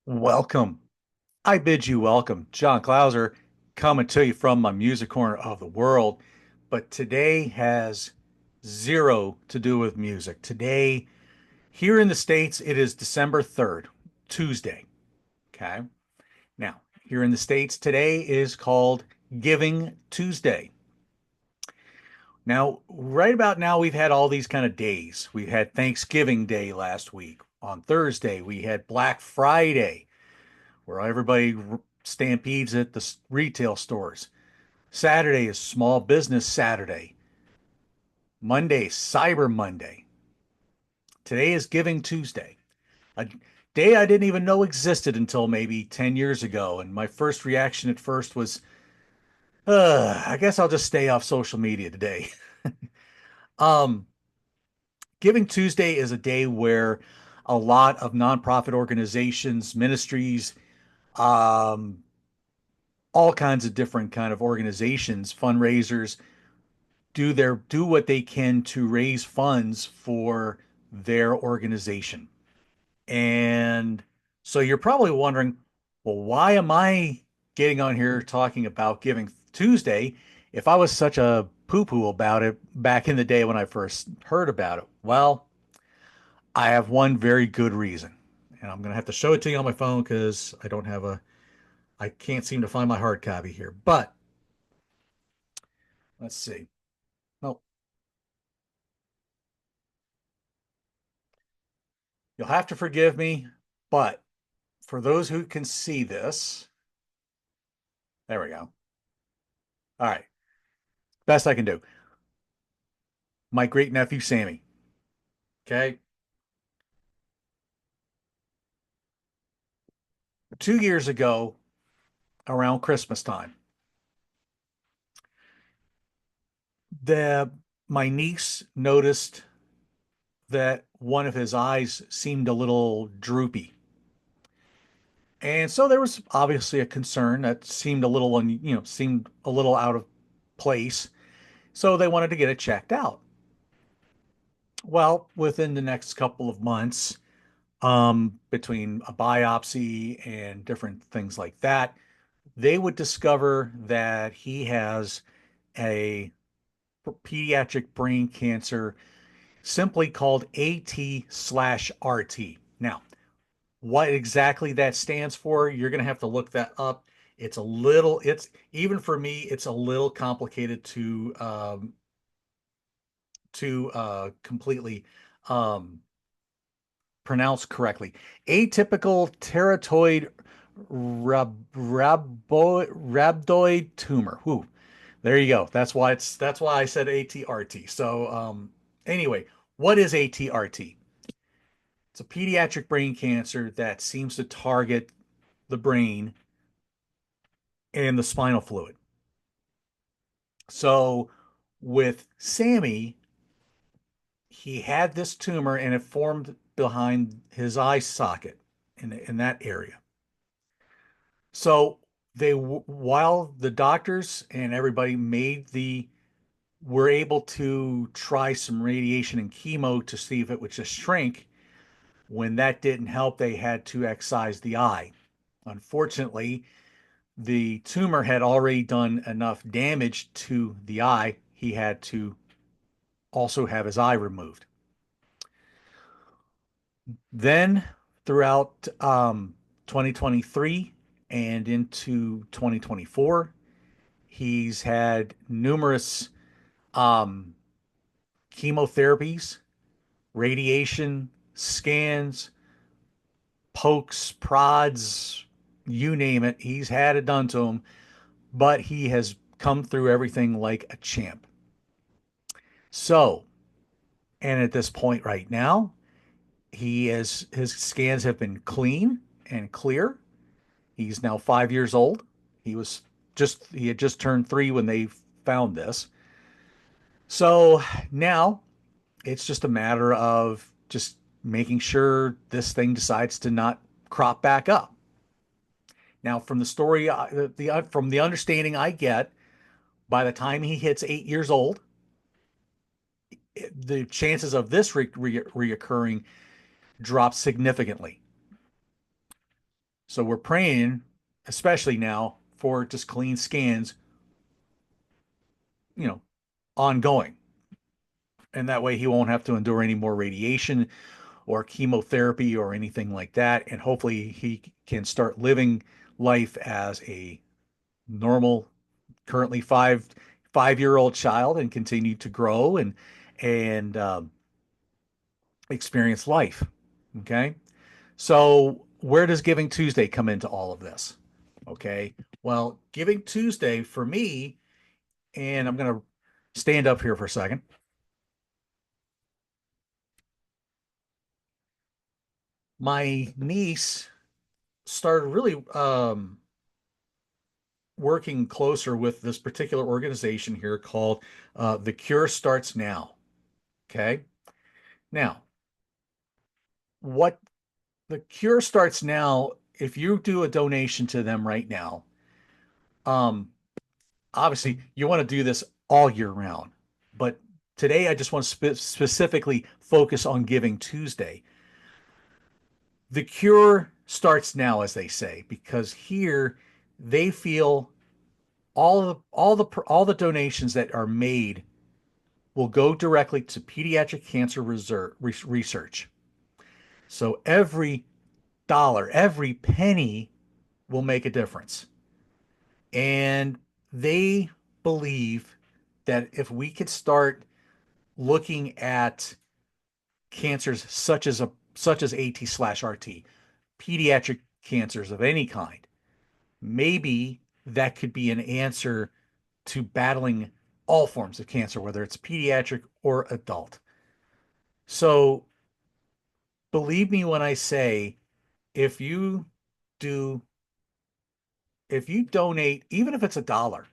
Welcome. I bid you welcome. John Clauser coming to you from my music corner of the world. But today has zero to do with music. Today, here in the States, it is December 3rd, Tuesday. Okay. Now, here in the States, today is called Giving Tuesday. Now, right about now, we've had all these kind of days. We had Thanksgiving Day last week. On Thursday, we had Black Friday, where everybody stampedes at the retail stores. Saturday is Small Business Saturday. Monday, Cyber Monday. Today is Giving Tuesday, a day I didn't even know existed until maybe 10 years ago. And my first reaction at first was, I guess I'll just stay off social media today. um, Giving Tuesday is a day where a lot of nonprofit organizations, ministries, um, all kinds of different kind of organizations, fundraisers do what they can to raise funds for their organization. And so you're probably wondering, well, why am I getting on here talking about Giving Tuesday if I was such a poo-poo about it back in the day when I first heard about it? Well, I have one very good reason. And I'm going to have to show it to you on my phone because I can't seem to find my hard copy here. But let's see. Well, you'll have to forgive me, but for those who can see this, there we go. All right, best I can do. My great nephew, Sammy. Okay. 2 years ago, around Christmas time, the my niece noticed that one of his eyes seemed a little droopy. And so there was obviously a concern that seemed a little, seemed a little out of place. So they wanted to get it checked out. Well, within the next couple of months, between a biopsy and different things like that, they would discover that he has a pediatric brain cancer simply called AT/RT. Now, what exactly that stands for, you're going to have to look that up. It's even for me, it's a little complicated to completely um, pronounce correctly. Atypical teratoid rhabdoid tumor. Whew. There you go. That's why I said ATRT. So anyway, what is ATRT? It's a pediatric brain cancer that seems to target the brain and the spinal fluid. So with Sammy, he had this tumor and it formed behind his eye socket in that area. So while the doctors and everybody were able to try some radiation and chemo to see if it would just shrink. When that didn't help, they had to excise the eye. Unfortunately, the tumor had already done enough damage to the eye. He had to also have his eye removed. Then, throughout 2023 and into 2024, he's had numerous um, chemotherapies, radiation, scans, pokes, prods, you name it. He's had it done to him, but he has come through everything like a champ. So, and at this point right now, his scans have been clean and clear. He's now 5 years old. He had just turned 3 when they found this. So now it's just a matter of just making sure this thing decides to not crop back up. Now, from the story, from the understanding I get, by the time he hits 8 years old, the chances of this reoccurring drop significantly. So we're praying, especially now, for just clean scans, you know, ongoing. And that way he won't have to endure any more radiation or chemotherapy or anything like that. And hopefully he can start living life as a normal, currently five-year old child and continue to grow and experience life. Okay. So where does Giving Tuesday come into all of this? Okay. Well, Giving Tuesday for me, and I'm going to stand up here for a second. My niece started really working closer with this particular organization here called The Cure Starts Now. Okay. Now, what The Cure Starts Now, if you do a donation to them right now, um, obviously you want to do this all year round. But today I just want to specifically focus on Giving Tuesday. The cure starts now, as they say, because here they feel all the donations that are made will go directly to pediatric cancer research. So every dollar, every penny will make a difference. And they believe that if we could start looking at cancers such as AT/RT, pediatric cancers of any kind, maybe that could be an answer to battling all forms of cancer, whether it's pediatric or adult. So believe me when I say, if you do, if you donate, even if it's a dollar,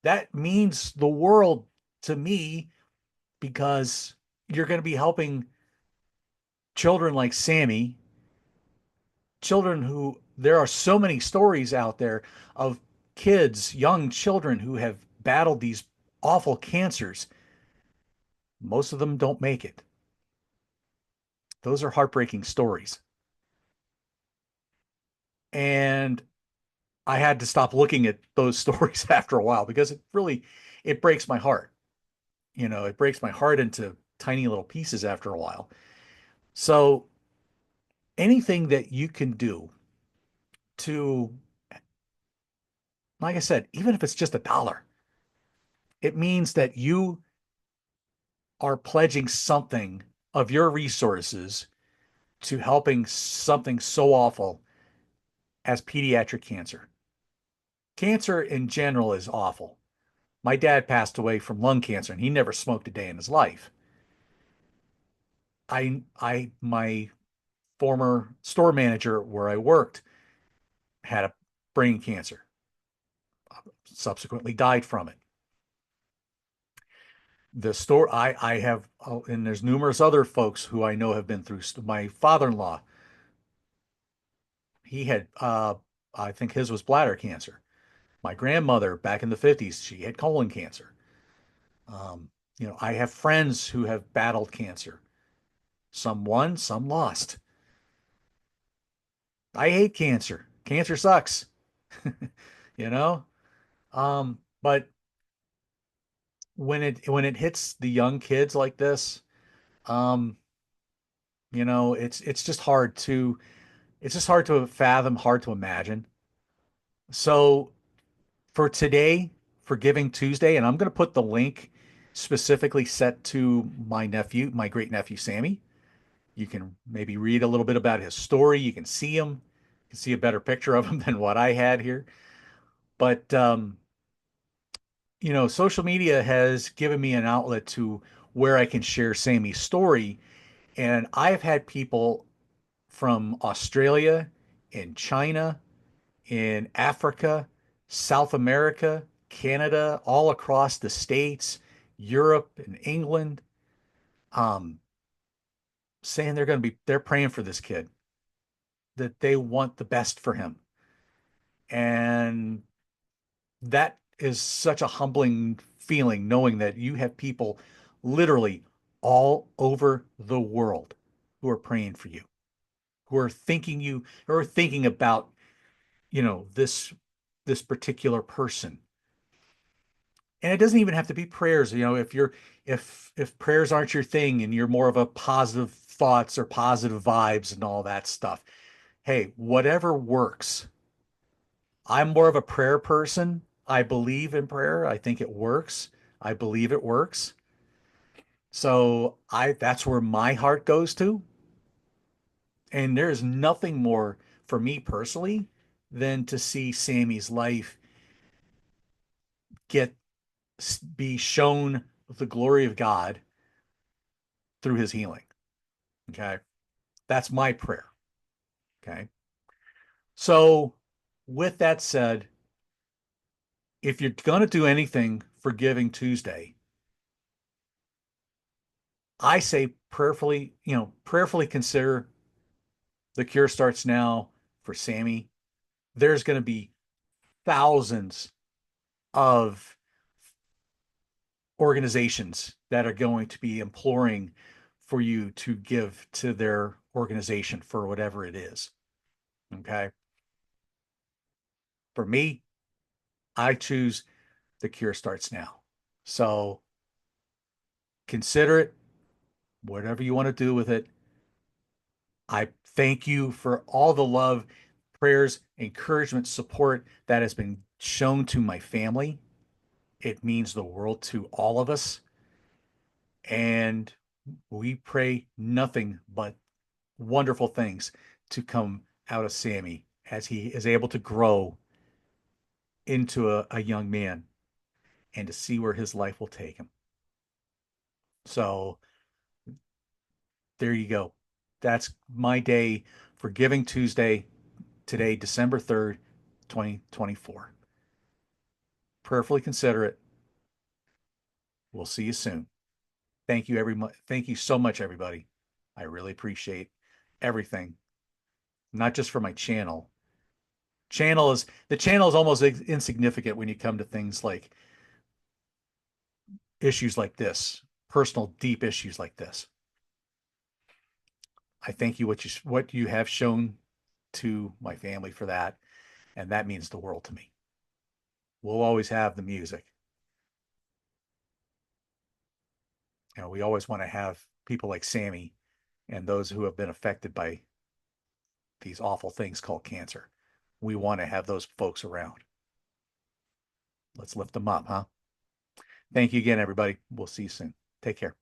that means the world to me because you're going to be helping children like Sammy, children who there are so many stories out there of kids, young children who have battled these awful cancers. Most of them don't make it. Those are heartbreaking stories. And I had to stop looking at those stories after a while because it breaks my heart. It breaks my heart into tiny little pieces after a while. So anything that you can do to, like I said, even if it's just a dollar, it means that you are pledging something of your resources to helping something so awful as pediatric cancer. Cancer in general is awful. My dad passed away from lung cancer and he never smoked a day in his life. My former store manager where I worked had a brain cancer, subsequently died from it. The store I have, and there's numerous other folks who I know have been through. My father-in-law, he had, I think his was bladder cancer. My grandmother back in the 50s, she had colon cancer. Um, I have friends who have battled cancer. Some won, some lost. I hate cancer. Cancer sucks, you know? But when it hits the young kids like this, um, it's just hard to fathom, hard to imagine. So for today, for Giving Tuesday, and I'm going to put the link specifically set to my nephew, my great nephew Sammy. You can maybe read a little bit about his story. You can see him, you can see a better picture of him than what I had here. But social media has given me an outlet to where I can share Sammy's story. And I've had people from Australia, in China, in Africa, South America, Canada, all across the States, Europe, and England, um, saying they're praying for this kid, that they want the best for him. And that is such a humbling feeling, knowing that you have people literally all over the world who are praying for you. who are thinking you or thinking about, this particular person. And it doesn't even have to be prayers. If prayers aren't your thing and you're more of a positive thoughts or positive vibes and all that stuff, hey, whatever works. I'm more of a prayer person. I believe in prayer. I think it works. I believe it works. So I that's where my heart goes to. And there's nothing more for me personally than to see Sammy's life get be shown the glory of God through his healing. Okay. That's my prayer. Okay. So, with that said, if you're going to do anything for Giving Tuesday, I say prayerfully consider the cure starts now for Sammy. There's going to be thousands of organizations that are going to be imploring for you to give to their organization for whatever it is. Okay. For me, I choose the cure starts now. So consider it, whatever you want to do with it. I thank you for all the love, prayers, encouragement, support that has been shown to my family. It means the world to all of us. And we pray nothing but wonderful things to come out of Sammy as he is able to grow into a young man and to see where his life will take him. So there you go. That's my day for Giving Tuesday today, December 3rd, 2024. Prayerfully consider it. We'll see you soon. Thank you so much, everybody. I really appreciate everything, not just for my channel. The channel is almost insignificant when you come to things like issues like this, personal, deep issues like this. I thank you what you have shown to my family for that, and that means the world to me. We'll always have the music. We always want to have people like Sammy and those who have been affected by these awful things called cancer. We want to have those folks around. Let's lift them up, huh? Thank you again, everybody. We'll see you soon. Take care.